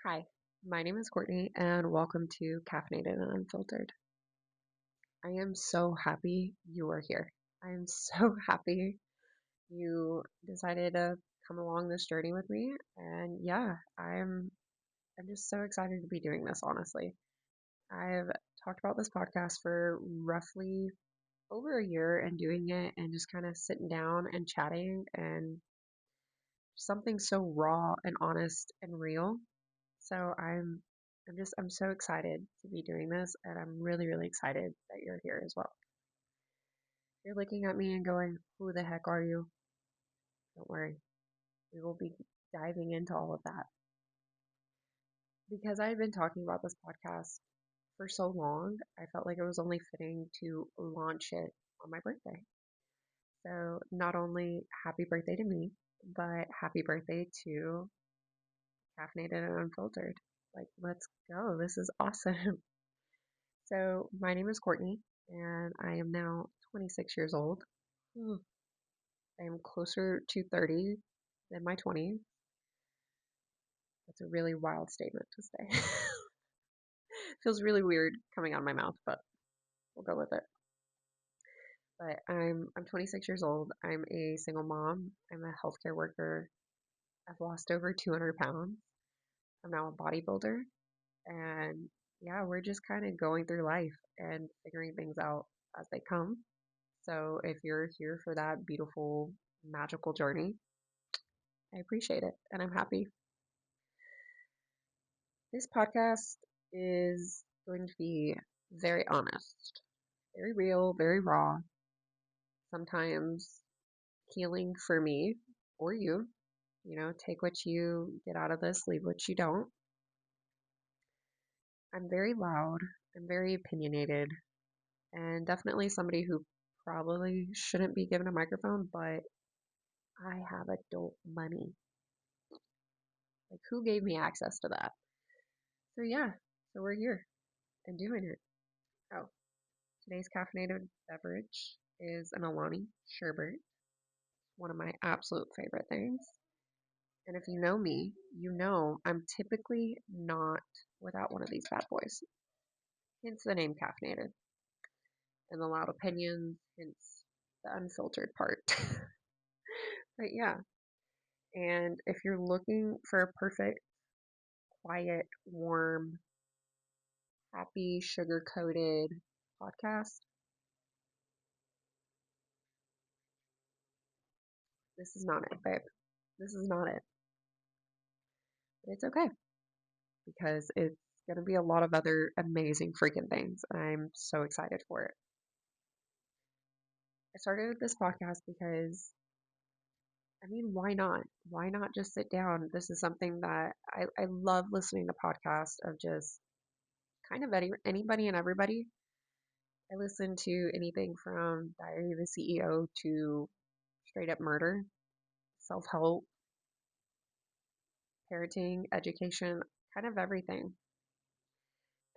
Hi, my name is Courtney, and welcome to Caffeinated and Unfiltered. I am so happy you are here. I am so happy you decided to come along this journey with me. And yeah, I'm just so excited to be doing this, honestly. I've talked about this podcast for roughly over a year and doing it and just kind of sitting down and chatting and something so raw and honest and real. So I'm so excited to be doing this, and I'm really, really excited that you're here as well. You're looking at me and going, "Who the heck are you?" Don't worry, we will be diving into all of that. Because I've been talking about this podcast for so long, I felt like it was only fitting to launch it on my birthday. So not only happy birthday to me, but happy birthday to Caffeinated and Unfiltered. Like, let's go. This is awesome. So, my name is Courtney, and I am now 26 years old. Ooh, I am closer to 30 than my 20s. That's a really wild statement to say. Feels really weird coming out of my mouth, but we'll go with it. But I'm 26 years old. I'm a single mom. I'm a healthcare worker. I've lost over 200 pounds. I'm now a bodybuilder, and yeah, we're just kind of going through life and figuring things out as they come. So if you're here for that beautiful, magical journey, I appreciate it and I'm happy. This podcast is going to be very honest, very real, very raw, sometimes healing for me or you. Take what you get out of this, leave what you don't. I'm very loud, I'm very opinionated, and definitely somebody who probably shouldn't be given a microphone, but I have adult money. Like, who gave me access to that? So, yeah, so we're here and doing it. Oh, today's caffeinated beverage is an Alani sherbet, one of my absolute favorite things. And if you know me, you know I'm typically not without one of these bad boys. Hence the name caffeinated and the loud opinions, hence the unfiltered part. But yeah, and if you're looking for a perfect, quiet, warm, happy, sugar coated podcast, this is not it, babe. This is not it. But it's okay because it's going to be a lot of other amazing freaking things. I'm so excited for it. I started this podcast because, I mean, why not? Why not just sit down? This is something that I love listening to podcasts of just kind of anybody and everybody. I listen to anything from Diary of a CEO to straight up murder, self help, parenting, education, kind of everything.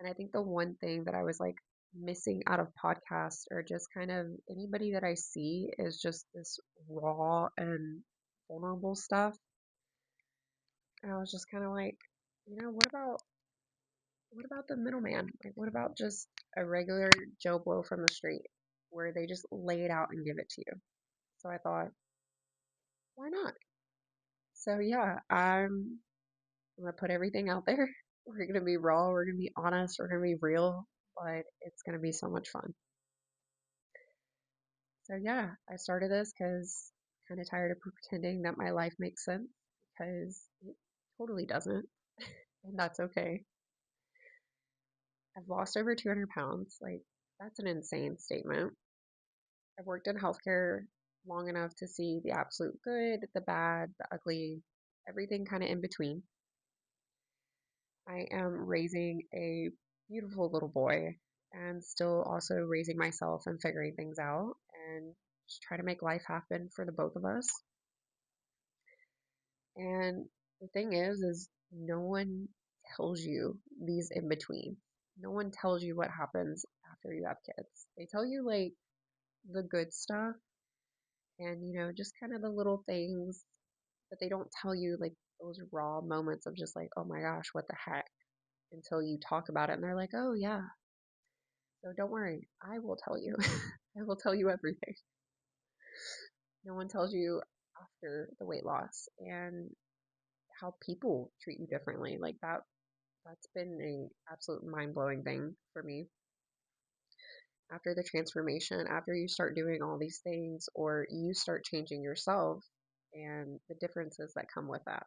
And I think the one thing that I was like missing out of podcasts or just kind of anybody that I see is just this raw and vulnerable stuff. And I was just kind of like, what about the middleman? Like, what about just a regular Joe Blow from the street where they just lay it out and give it to you? So I thought, why not? So yeah, I'm gonna put everything out there. We're gonna be raw, we're gonna be honest, we're gonna be real, but it's gonna be so much fun. So yeah, I started this because kind of tired of pretending that my life makes sense because it totally doesn't, and that's okay. I've lost over 200 pounds. Like, that's an insane statement. I've worked in healthcare long enough to see the absolute good, the bad, the ugly, everything kind of in between. I am raising a beautiful little boy and still also raising myself and figuring things out and just try to make life happen for the both of us. And the thing is no one tells you these in between. No one tells you what happens after you have kids. They tell you like the good stuff and just kind of the little things, but they don't tell you like those raw moments of just like, oh my gosh, what the heck? Until you talk about it and they're like, oh yeah, so don't worry, I will tell you. I will tell you everything. No one tells you after the weight loss and how people treat you differently. Like that's been a absolute mind-blowing thing for me. After the transformation, after you start doing all these things or you start changing yourself and the differences that come with that.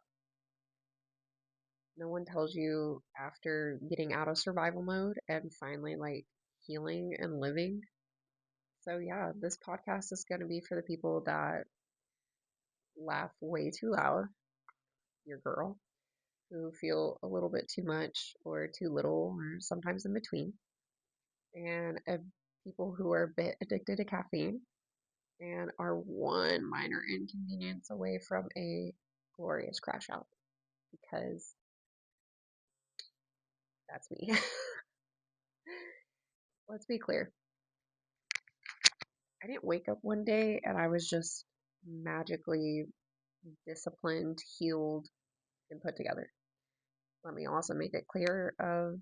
No one tells you after getting out of survival mode and finally like healing and living. So yeah, this podcast is going to be for the people that laugh way too loud, your girl, who feel a little bit too much or too little or sometimes in between, and people who are a bit addicted to caffeine and are one minor inconvenience away from a glorious crash out because that's me. Let's be clear. I didn't wake up one day and I was just magically disciplined, healed, and put together. Let me also make it clear of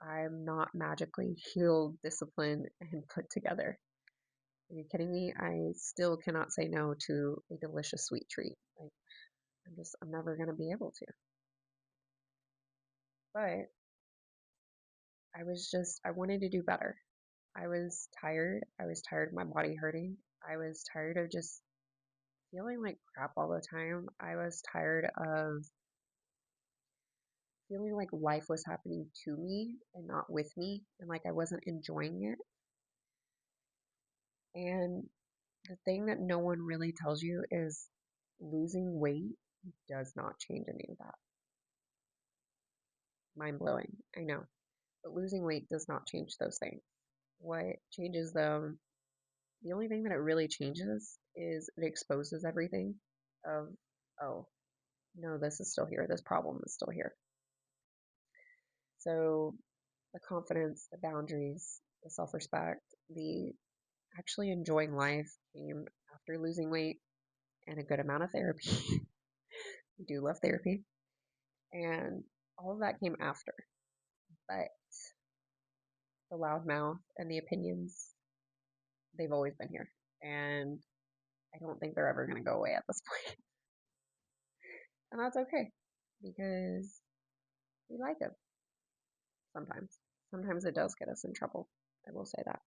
I'm not magically healed, disciplined, and put together. Are you kidding me? I still cannot say no to a delicious sweet treat. Like I'm never gonna be able to. But I wanted to do better. I was tired. I was tired of my body hurting. I was tired of just feeling like crap all the time. I was tired of feeling like life was happening to me and not with me, and like I wasn't enjoying it. And the thing that no one really tells you is losing weight does not change any of that. Mind blowing, I know. But losing weight does not change those things. What changes them, the only thing that it really changes is it exposes everything of, oh, no, this is still here. This problem is still here. So the confidence, the boundaries, the self respect, the actually enjoying life came after losing weight and a good amount of therapy. We do love therapy. And all of that came after. But the loudmouth and the opinions, they've always been here. And I don't think they're ever going to go away at this point. And that's okay because we like them sometimes. Sometimes it does get us in trouble. I will say that.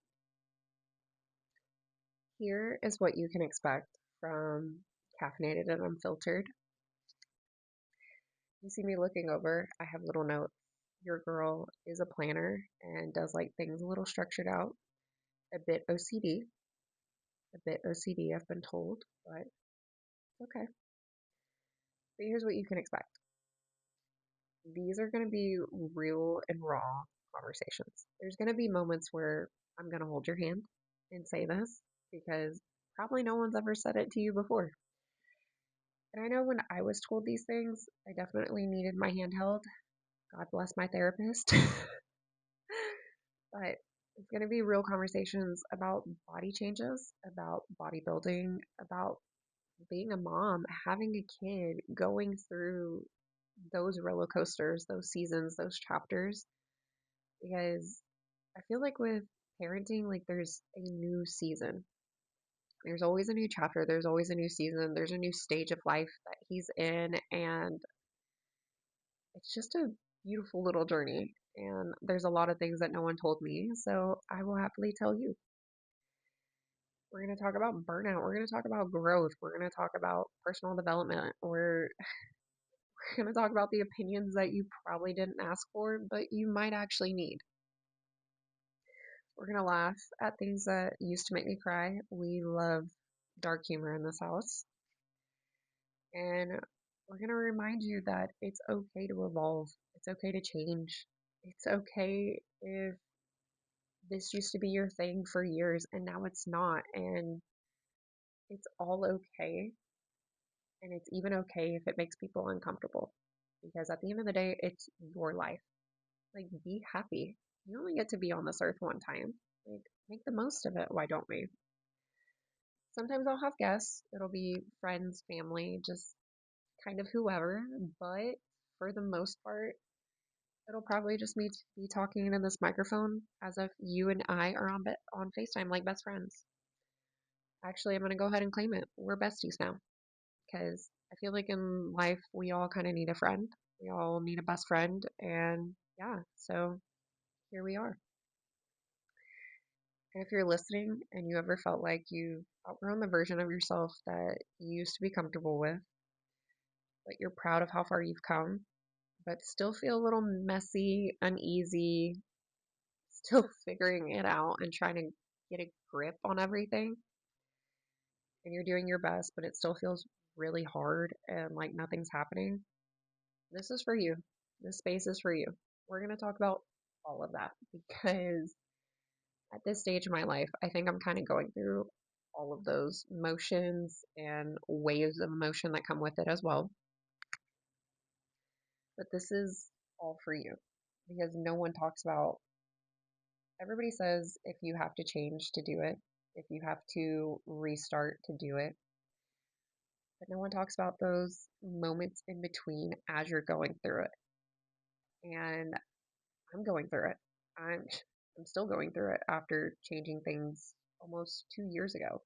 Here is what you can expect from Caffeinated and Unfiltered. You see me looking over, I have little notes. Your girl is a planner and does like things a little structured out, a bit OCD, I've been told, but okay. But here's what you can expect. These are going to be real and raw conversations. There's going to be moments where I'm going to hold your hand and say this because probably no one's ever said it to you before. And I know when I was told these things, I definitely needed my hand held. God bless my therapist. But it's going to be real conversations about body changes, about bodybuilding, about being a mom, having a kid, going through those roller coasters, those seasons, those chapters. Because I feel like with parenting, like there's a new season. There's always a new chapter, there's always a new season, there's a new stage of life that he's in, and it's just a beautiful little journey. And there's a lot of things that no one told me, so I will happily tell you. We're going to talk about burnout. We're going to talk about growth. We're going to talk about personal development. We're going to talk about the opinions that you probably didn't ask for, but you might actually need. We're going to laugh at things that used to make me cry. We love dark humor in this house. And we're going to remind you that it's okay to evolve. It's okay to change. It's okay if this used to be your thing for years and now it's not. And it's all okay. And it's even okay if it makes people uncomfortable. Because at the end of the day, it's your life. Like, be happy. You only get to be on this earth one time. Like, make the most of it. Why don't we? Sometimes I'll have guests. It'll be friends, family, just kind of whoever, but for the most part, it'll probably just be talking into this microphone as if you and I are on FaceTime like best friends. Actually, I'm gonna go ahead and claim it. We're besties now because I feel like in life we all kind of need a friend. We all need a best friend, and yeah, so here we are. And if you're listening and you ever felt like you outgrown the version of yourself that you used to be comfortable with, but you're proud of how far you've come, but still feel a little messy, uneasy, still figuring it out and trying to get a grip on everything, and you're doing your best, but it still feels really hard and like nothing's happening, this is for you. This space is for you. We're going to talk about all of that because at this stage of my life, I think I'm kind of going through all of those motions and waves of emotion that come with it as well. But this is all for you because no one talks about, everybody says if you have to change to do it, if you have to restart to do it, but no one talks about those moments in between as you're going through it. And I'm going through it. I'm I'm still going through it after changing things almost 2 years ago.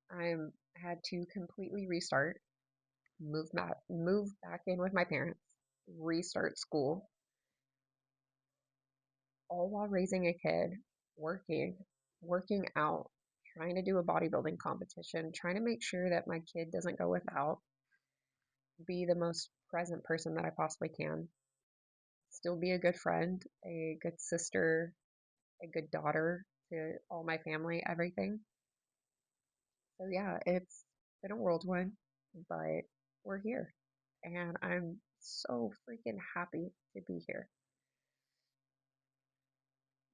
I had to completely restart, move back in with my parents, restart school, all while raising a kid, working, working out, trying to do a bodybuilding competition, trying to make sure that my kid doesn't go without, be the most present person that I possibly can, still be a good friend, a good sister, a good daughter to all my family, everything. So yeah, it's been a whirlwind, but we're here. And I'm so freaking happy to be here.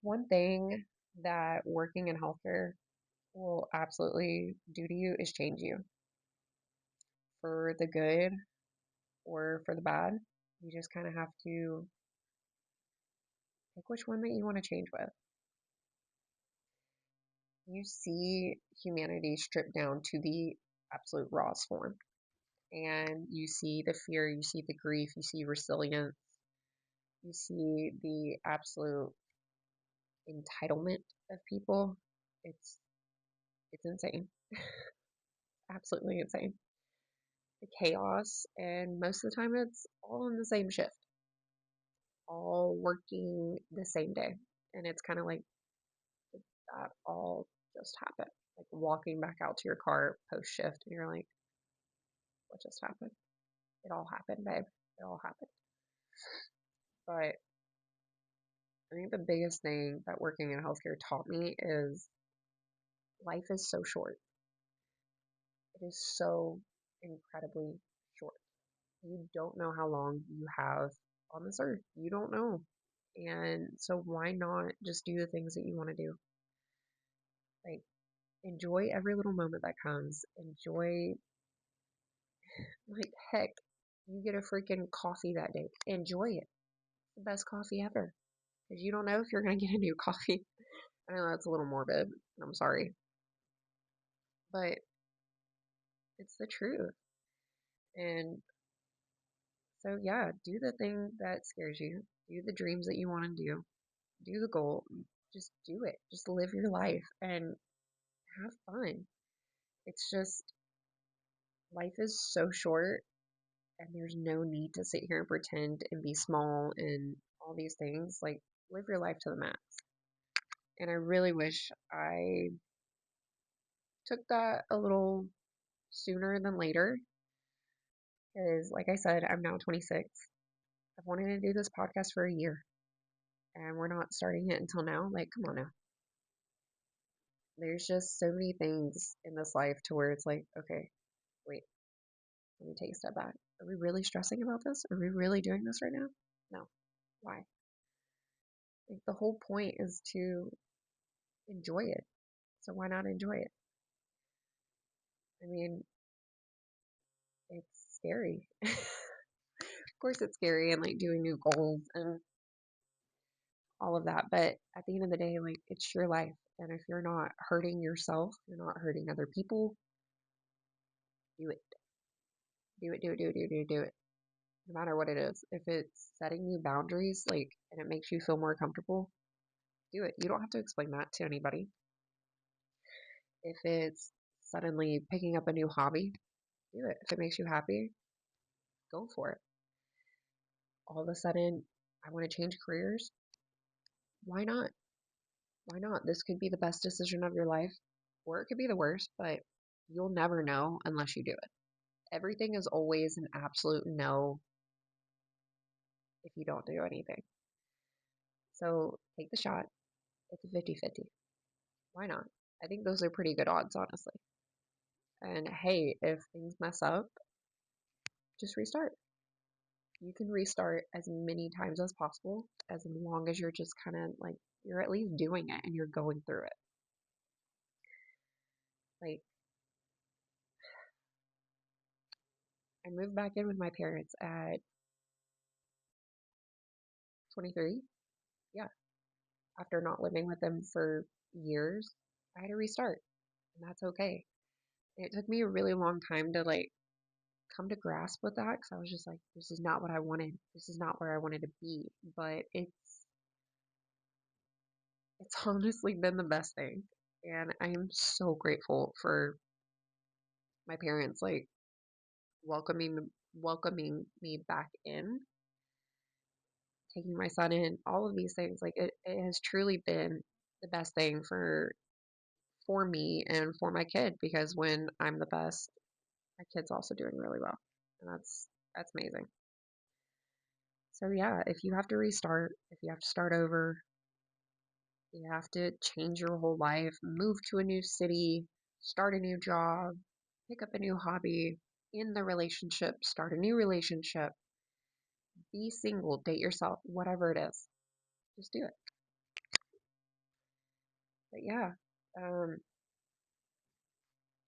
One thing that working in healthcare will absolutely do to you is change you for the good or for the bad. You just kind of have to pick which one that you want to change with. You see humanity stripped down to the absolute rawest form. And you see the fear, you see the grief, you see resilience, you see the absolute entitlement of people. It's it's insane. Absolutely insane. The chaos, and most of the time it's all in the same shift, all working the same day. And it's kind of like that all just happened. Like walking back out to your car post shift and you're like, what just happened? It all happened, babe. It all happened. But I think the biggest thing that working in healthcare taught me is life is so short. It is so incredibly short. You don't know how long you have on this earth. You don't know. And so why not just do the things that you want to do? Like enjoy every little moment that comes. Enjoy, like, heck, you get a freaking coffee that day. Enjoy it. It's the best coffee ever. Because you don't know if you're going to get a new coffee. I know that's a little morbid. I'm sorry. But it's the truth. And so, yeah, do the thing that scares you. Do the dreams that you want to do. Do the goal. Just do it. Just live your life and have fun. It's just, life is so short, and there's no need to sit here and pretend and be small and all these things. Like, live your life to the max. And I really wish I took that a little sooner than later. Because, like I said, I'm now 26. I've wanted to do this podcast for a year, and we're not starting it until now. Like, come on now. There's just so many things in this life to where it's like, okay, wait, let me take a step back. Are we really stressing about this? Are we really doing this right now? No. Why? Like, the whole point is to enjoy it. So why not enjoy it? I mean, it's scary. Of course it's scary and like doing new goals and all of that, but at the end of the day, like, it's your life. And if you're not hurting yourself, you're not hurting other people, do it. Do it, do it, do it, do it, do it, do it. No matter what it is. If it's setting new boundaries, like, and it makes you feel more comfortable, do it. You don't have to explain that to anybody. If it's suddenly picking up a new hobby, do it. If it makes you happy, go for it. All of a sudden, I want to change careers. Why not? Why not? This could be the best decision of your life, or it could be the worst, but you'll never know unless you do it. Everything is always an absolute no if you don't do anything. So take the shot. It's a 50-50. Why not? I think those are pretty good odds, honestly. And hey, if things mess up, just restart. You can restart as many times as possible, as long as you're just kind of like, you're at least doing it and you're going through it. Like, I moved back in with my parents at 23. Yeah. After not living with them for years, I had to restart, and that's okay. And it took me a really long time to like come to grasp with that because I was just like, this is not what I wanted. This is not where I wanted to be. But it's honestly been the best thing. And I am so grateful for my parents like welcoming me back in, taking my son in, all of these things. Like it has truly been the best thing for me and for my kid because when I'm the best, my kid's also doing really well. And that's amazing. So yeah, if you have to restart, if you have to start over, you have to change your whole life, move to a new city, start a new job, pick up a new hobby, in the relationship, start a new relationship, be single, date yourself, whatever it is. Just do it. But yeah, um,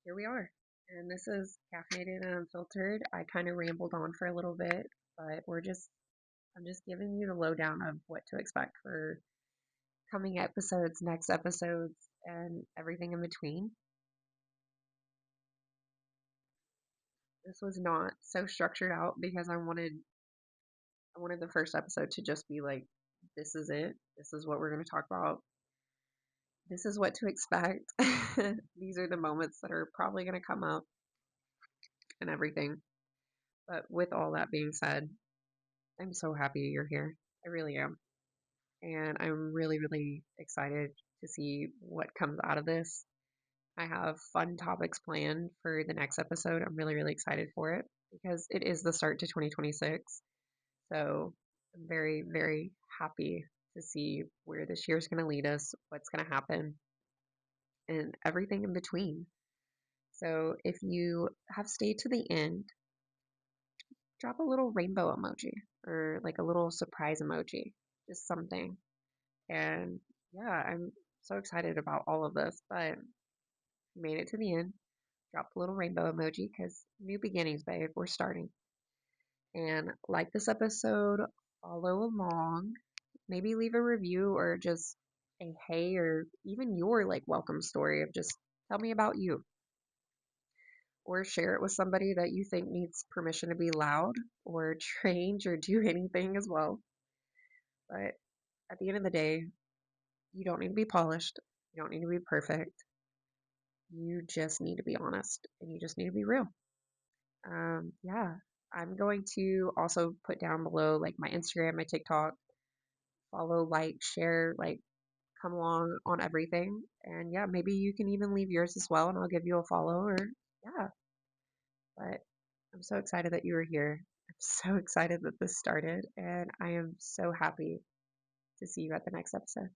here we are. And this is caffeinated and unfiltered. I kind of rambled on for a little bit, but I'm just giving you the lowdown of what to expect for coming episodes, next episodes, and everything in between. This was not so structured out because I wanted the first episode to just be like, this is it. This is what we're going to talk about. This is what to expect. These are the moments that are probably going to come up and everything. But with all that being said, I'm so happy you're here. I really am. And I'm really, really excited to see what comes out of this. I have fun topics planned for the next episode. I'm really, really excited for it because it is the start to 2026. So I'm very, very happy to see where this year is going to lead us, what's going to happen, and everything in between. So if you have stayed to the end, drop a little rainbow emoji or like a little surprise emoji, just something. And yeah, I'm so excited about all of this, but made it to the end. Drop a little rainbow emoji because new beginnings, babe. We're starting. And like this episode, follow along. Maybe leave a review or just a hey or even your like welcome story of just tell me about you. Or share it with somebody that you think needs permission to be loud or change or do anything as well. But at the end of the day, you don't need to be polished. You don't need to be perfect. You just need to be honest and you just need to be real. Yeah, I'm going to also put down below like my Instagram, my TikTok, follow, like, share, like, come along on everything. And yeah, maybe you can even leave yours as well and I'll give you a follow or yeah. But I'm so excited that you were here. I'm so excited that this started and I am so happy to see you at the next episode.